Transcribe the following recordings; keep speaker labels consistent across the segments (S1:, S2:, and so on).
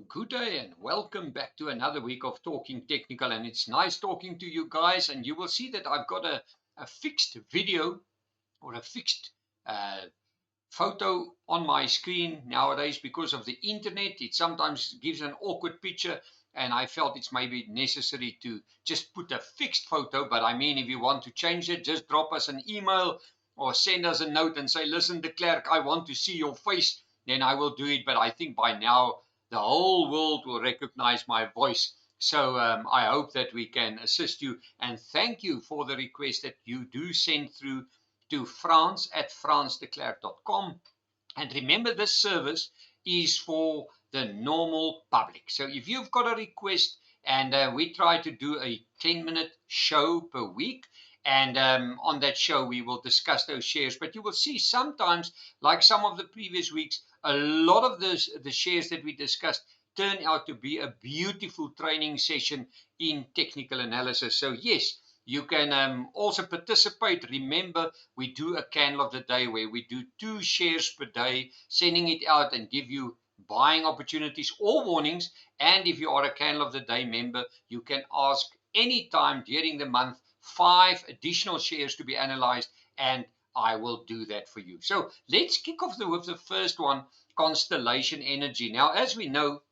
S1: Good day and welcome back to another week of Talking Technical. And it's nice talking to you guys. And you will see that I've got a fixed video or a fixed uh, photo on my screen nowadays because of the internet. It sometimes gives an awkward picture, and I felt it's maybe necessary to just put a fixed photo. But I mean, if you want to change it, just drop us an email or send us a note and say, listen, de Klerk, I want to see your face. Then I will do it. But I think by now the whole world will recognize my voice. So I hope that we can assist you. And thank you for the request that you do send through to frans@fransdeclerk.com. And remember, this service is for the normal public. So if you've got a request, and we try to do a 10-minute show per week, and on that show we will discuss those shares. But you will see sometimes, like some of the previous weeks, a lot of the shares that we discussed turn out to be a beautiful training session in technical analysis. So yes, you can also participate. Remember, we do a candle of the day where we do 2 shares per day, sending it out and give you buying opportunities or warnings. And if you are a candle of the day member, you can ask anytime during the month 5 additional shares to be analyzed, and I will do that for you. So let's kick off with the first one, Constellation Energy. Now, as we know,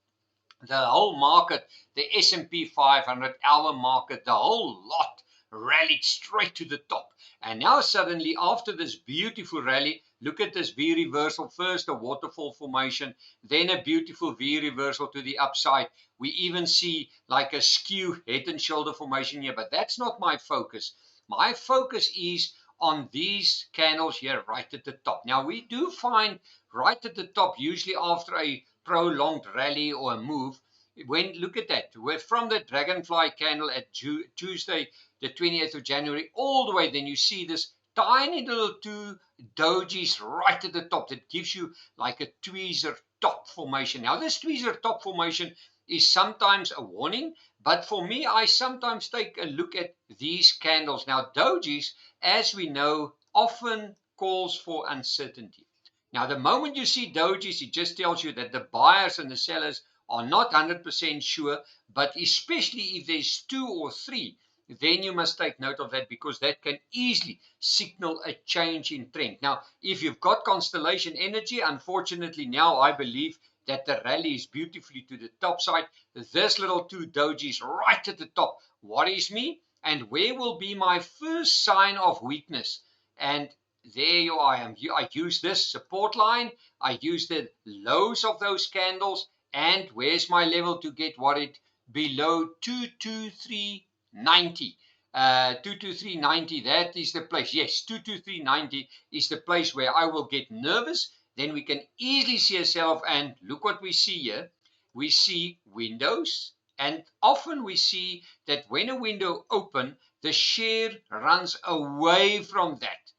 S1: the whole market, the S&P 500 hour market, the whole lot rallied straight to the top. And now suddenly, after this beautiful rally, look at this V reversal. First a waterfall formation, then a beautiful V reversal to the upside. We even see like a skew head and shoulder formation here, but that's not my focus. My focus is on these candles here right at the top. Now we do find right at the top, usually after a prolonged rally or a move, when look at that, we're from the dragonfly candle at Tuesday the 28th of January all the way, then you see this tiny little 2 dojis right at the top that gives you like a tweezer top formation. Now this tweezer top formation is sometimes a warning, but for me, I sometimes take a look at these candles. Now dojis, as we know, often calls for uncertainty. Now, the moment you see dojis, it just tells you that the buyers and the sellers are not 100% sure, but especially if there's 2 or 3, then you must take note of that, because that can easily signal a change in trend. Now, if you've got Constellation Energy, unfortunately now I believe that the rally is beautifully to the top side. This little 2 dojis right at the top worries me. And where will be my first sign of weakness? And there you are. I use this support line. I use the lows of those candles. And where's my level to get worried? Below 223.90. 223.90, that is the place. Yes, 223.90 is the place where I will get nervous. Then we can easily see a sell-off. And look what we see here. We see windows. And often we see that when a window opens, the share runs away from that,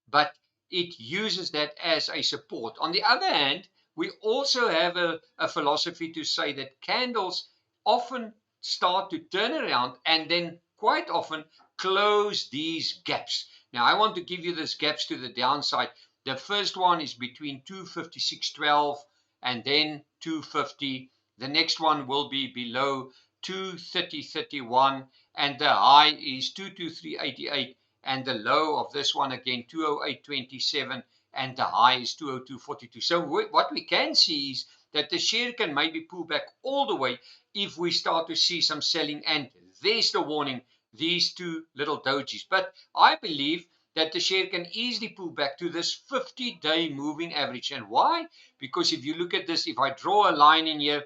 S1: but it uses that as a support. On the other hand, we also have a philosophy to say that candles often start to turn around and then quite often close these gaps. Now, I want to give you these gaps to the downside. The first one is between 256.12 and then 250. The next one will be below 230.31, and the high is 223.88, and the low of this one again 208.27, and the high is 202.42. So what we can see is that the share can maybe pull back all the way if we start to see some selling, and there's the warning, these 2 little dojis. But I believe that the share can easily pull back to this 50-day moving average. And why? Because if you look at this, if I draw a line in here,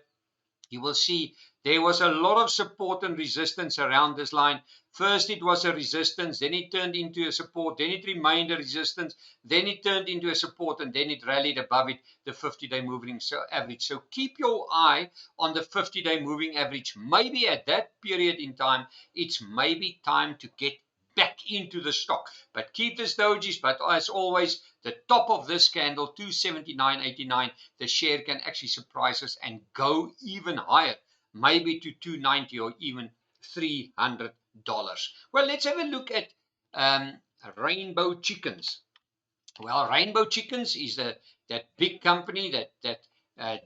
S1: you will see there was a lot of support and resistance around this line. First it was a resistance, then it turned into a support, then it remained a resistance, then it turned into a support, and then it rallied above it, the 50-day moving average. So keep your eye on the 50-day moving average. Maybe at that period in time, it's maybe time to get back into the stock. But keep this dojis. But as always, the top of this candle, 279.89, the share can actually surprise us and go even higher, maybe to 290 or even $300. Well, let's have a look at Rainbow Chickens. Well, Rainbow Chickens is that big company that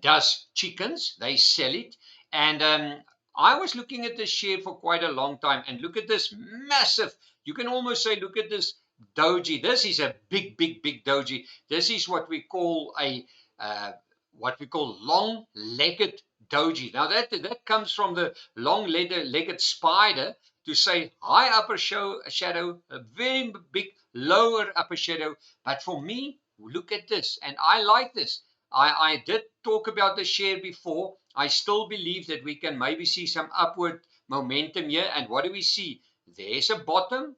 S1: does chickens. They sell it. And I was looking at this share for quite a long time. And look at this massive, you can almost say, look at this doji. This is a big, big, big doji. This is what we call a long-legged doji. Now that comes from the long-legged spider, to say high upper shadow, a very big lower upper shadow. But for me, look at this, and I like this. I did talk about the share before. I still believe that we can maybe see some upward momentum here. And what do we see? There's a bottom.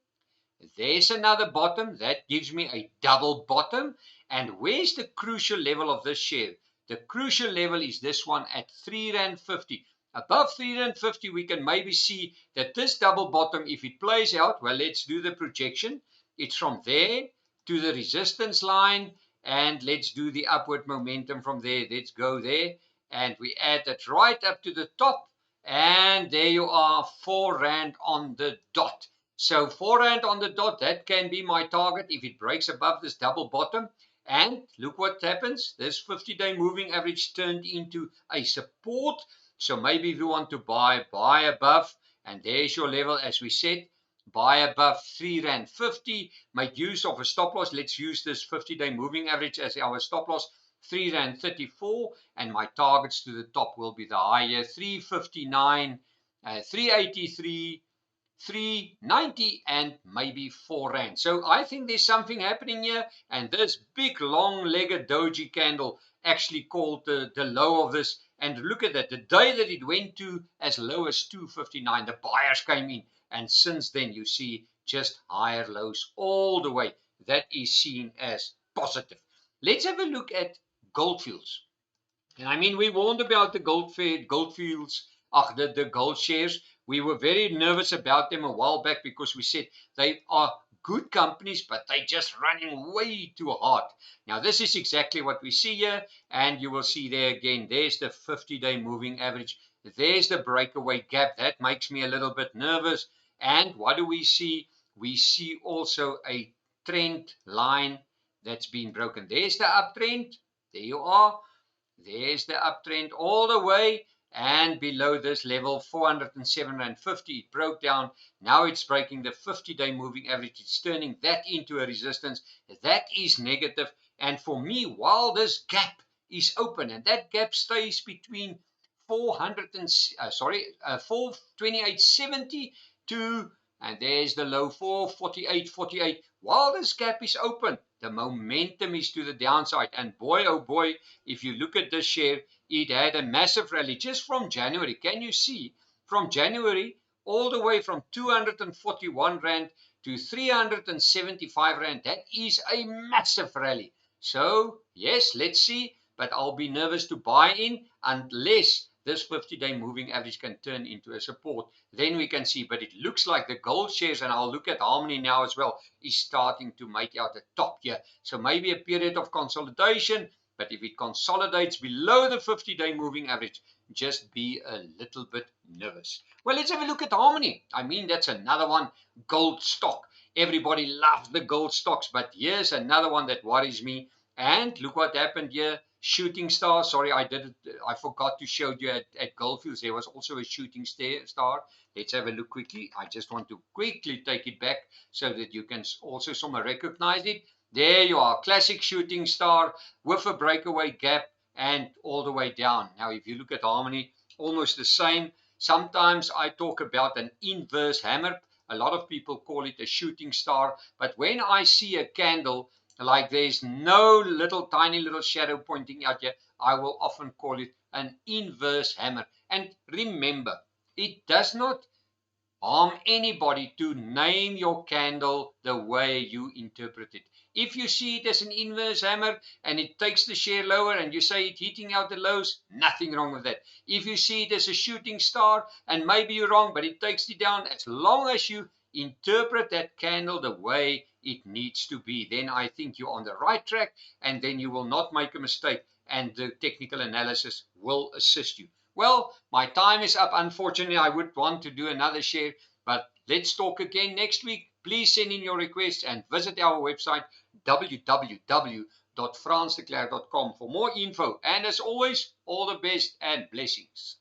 S1: There's another bottom. That gives me a double bottom. And where's the crucial level of this share? The crucial level is this one at R3.50. Above R3.50, we can maybe see that this double bottom, if it plays out, well, let's do the projection. It's from there to the resistance line, and let's do the upward momentum from there. Let's go there, and we add that right up to the top, and there you are, R4 on the dot. So R4 on the dot, that can be my target if it breaks above this double bottom. And look what happens. This 50-day moving average turned into a support. So maybe if you want to buy above, and there's your level, as we said, buy above R3.50. Make use of a stop loss. Let's use this 50-day moving average as our stop loss, R3.34, and my targets to the top will be the higher R3.59, R3.83, R3.90, and maybe R4. So I think there's something happening here, and this big long-legged doji candle actually called the low of this. And look at that, the day that it went to as low as R2.59, the buyers came in, and since then you see just higher lows all the way. That is seen as positive. Let's have a look at Gold Fields. And I mean, we warned about the Gold Fields, the gold shares. We were very nervous about them a while back because we said they are good companies, but they're just running way too hard. Now, this is exactly what we see here, and you will see there again, there's the 50-day moving average. There's the breakaway gap. That makes me a little bit nervous. And what do we see? We see also a trend line that's been broken. There's the uptrend. There you are. There's the uptrend all the way, and below this level, R407.50, it broke down. Now it's breaking the 50-day moving average. It's turning that into a resistance. That is negative. And for me, while this gap is open, and that gap stays between 428.70 to, and there's the low, 448.48. While this gap is open, the momentum is to the downside. And boy, oh boy, if you look at this share, it had a massive rally just from January. Can you see? From January, all the way from R241 to R375. That is a massive rally. So, yes, let's see. But I'll be nervous to buy in unless this 50-day moving average can turn into a support. Then we can see. But it looks like the gold shares, and I'll look at Harmony now as well, is starting to make out the top here. So maybe a period of consolidation. But if it consolidates below the 50-day moving average, just be a little bit nervous. Well, let's have a look at Harmony. I mean, that's another one, gold stock. Everybody loves the gold stocks, but here's another one that worries me. And look what happened here. Shooting Star. Sorry, I forgot to show you at Gold Fields. There was also a Shooting Star. Let's have a look quickly. I just want to quickly take it back so that you can also somewhat recognize it. There you are, classic Shooting Star with a breakaway gap and all the way down. Now, if you look at Harmony, almost the same. Sometimes I talk about an inverse hammer. A lot of people call it a shooting star. But when I see a candle like there's no tiny little shadow pointing out here, I will often call it an inverse hammer. And remember, it does not harm anybody to name your candle the way you interpret it. If you see it as an inverse hammer and it takes the share lower and you say it's hitting out the lows, nothing wrong with that. If you see it as a shooting star and maybe you're wrong, but it takes it down, as long as you interpret that candle the way it needs to be, then I think you're on the right track, and then you will not make a mistake, and the technical analysis will assist you. Well, my time is up. Unfortunately, I would want to do another share, but let's talk again next week. Please send in your requests and visit our website, www.goldfields.co.za. www.fransdeclerc.com for more info. And as always, all the best and blessings.